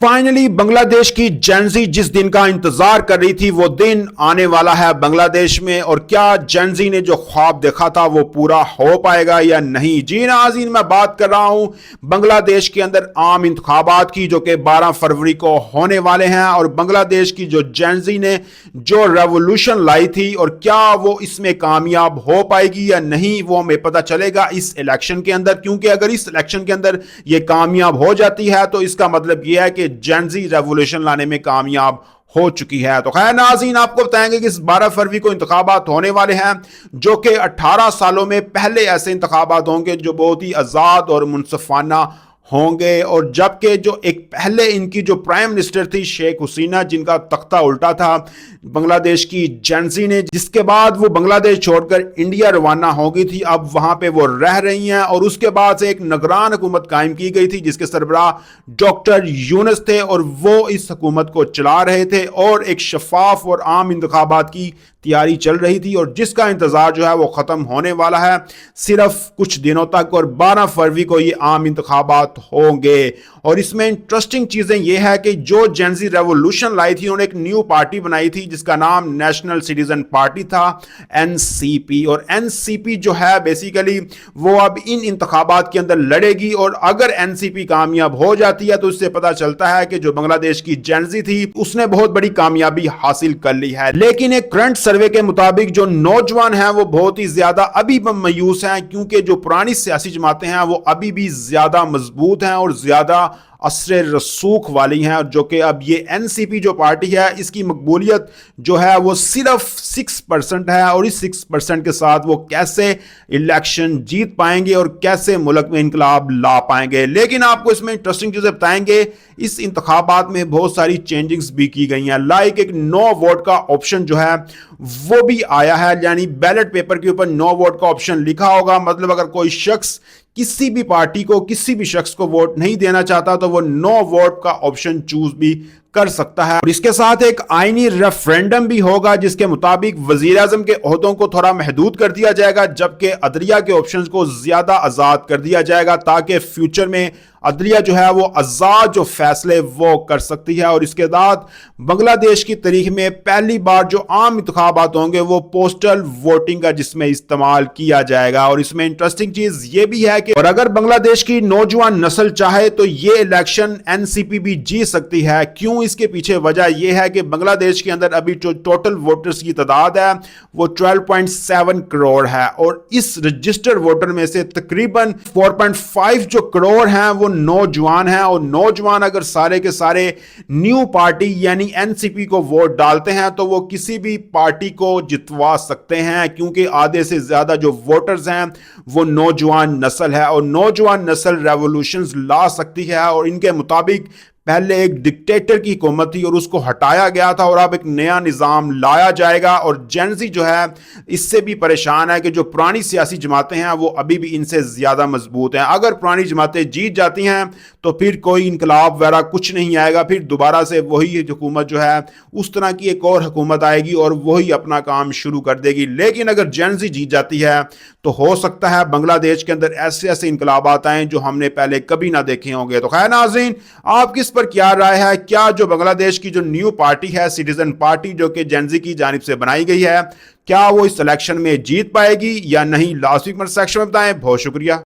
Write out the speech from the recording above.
Finally Bangladesh की Gen Z जिस दिन का इंतजार कर रही थी वो दिन आने वाला है बांग्लादेश में। और क्या जेनजी ने जो ख्वाब देखा था वो पूरा हो पाएगा या नहीं? जी नाज़रीन, मैं बात कर रहा हूं बांग्लादेश के अंदर आम इंतखाबात की, जो कि 12 फरवरी को होने वाले हैं। और बांग्लादेश की जो जेनजी ने जो रेवोल्यूशन लाई थी, और क्या वो इसमें कामयाब हो पाएगी या नहीं, वो हमें पता चलेगा इस इलेक्शन के अंदर। क्योंकि अगर इस इलेक्शन के अंदर ये कामयाब हो जाती है तो इसका मतलब यह है कि जेनजी रेवोल्यूशन लाने में कामयाब हो चुकी है। तो खैर नाज़रीन, आपको बताएंगे कि इस 12 फरवरी को इंतखाबात होने वाले हैं, जो कि 18 सालों में पहले ऐसे इंतखाबात होंगे जो बहुत ही आज़ाद और मुनसफाना होंगे। और जबकि जो एक पहले इनकी जो प्राइम मिनिस्टर थी शेख हसीना, जिनका तख्ता उल्टा था बांग्लादेश की जेनजी ने, जिसके बाद वो बांग्लादेश छोड़कर इंडिया रवाना हो गई थी, अब वहां पे वो रह रही हैं। और उसके बाद से एक निगरान हुकूमत कायम की गई थी जिसके सरबराह डॉक्टर यूनुस थे, और वो इस हुकूमत को चला रहे थे। और एक शफाफ और आम इंतखाबात की तैयारी चल रही थी, और जिसका इंतजार जो है वो खत्म होने वाला है सिर्फ कुछ दिनों तक। और 12 फरवरी को ये आम इंतखाबात होंगे। और इसमें इंटरेस्टिंग चीजें ये है कि जो जेनजी रेवोल्यूशन लाई थी, उन्होंने एक न्यू पार्टी बनाई थी जिसका नाम नेशनल सिटीजन पार्टी था, एनसीपी। और एनसीपी जो है बेसिकली वो अब इन इंतखाबात के अंदर लड़ेगी। और अगर एनसीपी कामयाब हो जाती है तो इससे पता चलता है कि जो बांग्लादेश की जेनजी थी उसने बहुत बड़ी कामयाबी हासिल कर ली है। लेकिन एक करंट सर्वे के मुताबिक जो नौजवान हैं वो बहुत ही ज्यादा अभी मायूस हैं, क्योंकि जो पुरानी सियासी जमातें हैं वो अभी भी ज्यादा मजबूत हैं और ज्यादा असर रसूख वाली हैं। जो कि अब ये एनसीपी जो पार्टी है इसकी मकबूलियत जो है वो सिर्फ 6% है। और इस 6% के साथ वो कैसे इलेक्शन जीत पाएंगे और कैसे मुल्क में इनकलाब ला पाएंगे। लेकिन आपको इसमें इंटरेस्टिंग चीजें बताएंगे, इस इंतखाबात में बहुत सारी चेंजिंग्स भी की गई हैं। लाइक एक नो वोट का ऑप्शन जो है वो भी आया है, यानी बैलेट पेपर के ऊपर नो वोट का ऑप्शन लिखा होगा। मतलब अगर कोई शख्स किसी भी पार्टी को, किसी भी शख्स को वोट नहीं देना चाहता तो वो नो वोट का ऑप्शन चूज भी कर सकता है। और इसके साथ एक आईनी रेफरेंडम भी होगा जिसके मुताबिक वजीर आजम के ओहदों को थोड़ा महदूद कर दिया जाएगा, जबकि अदलिया के ऑप्शंस को ज्यादा आजाद कर दिया जाएगा, ताकि फ्यूचर में अदलिया जो है वो आजाद जो फैसले वो कर सकती है। और इसके बाद बांग्लादेश की तारीख में पहली बार जो आम इंतखाबात होंगे वो पोस्टल वोटिंग का जिसमें इस्तेमाल किया जाएगा। और इसमें इंटरेस्टिंग चीज ये भी है कि और अगर बांग्लादेश की नौजवान नस्ल चाहे तो ये इलेक्शन एनसीपी भी जीत सकती है। क्यों? इसके पीछे वजह यह है कि बांग्लादेश के अंदर अभी जो टोटल वोटर्स की तादाद है वो 12.7 करोड़ है, और इस रजिस्टर्ड वोटर में से तकरीबन 4.5 जो करोड़ हैं वो नौजवान हैं। और नौजवान अगर सारे के सारे न्यू पार्टी यानी एनसीपी को वोट डालते हैं तो वो किसी भी पार्टी को जितवा सकते हैं, क्योंकि आधे से ज्यादा जो वोटर्स हैं वो नौजवान नस्ल है। और नौजवान नस्ल रेवोल्यूशंस ला सकती है। और इनके मुताबिक पहले एक डिक्टेटर की हुकूमत थी और उसको हटाया गया था, और अब एक नया निज़ाम लाया जाएगा। और जेनजी जो है इससे भी परेशान है कि जो पुरानी सियासी जमातें हैं वो अभी भी इनसे ज़्यादा मजबूत हैं। अगर पुरानी जमातें जीत जाती हैं तो फिर कोई इनकलाब वगैरह कुछ नहीं आएगा, फिर दोबारा से वही हुकूमत जो है उस तरह की एक और हुकूमत आएगी और वही अपना काम शुरू कर देगी। लेकिन अगर जेनजी जीत जाती है तो हो सकता है बांग्लादेश के अंदर ऐसे ऐसे इनकलाबात आए जो हमने पहले कभी ना देखे होंगे। तो खैर नाज़रीन, आप किस पर क्या राय है? क्या जो बांग्लादेश की जो न्यू पार्टी है सिटीजन पार्टी, जो कि जेनजी की जानिब से बनाई गई है, क्या वो इस इलेक्शन में जीत पाएगी या नहीं? लास्ट वीक में सेक्शन में बताएं। बहुत शुक्रिया।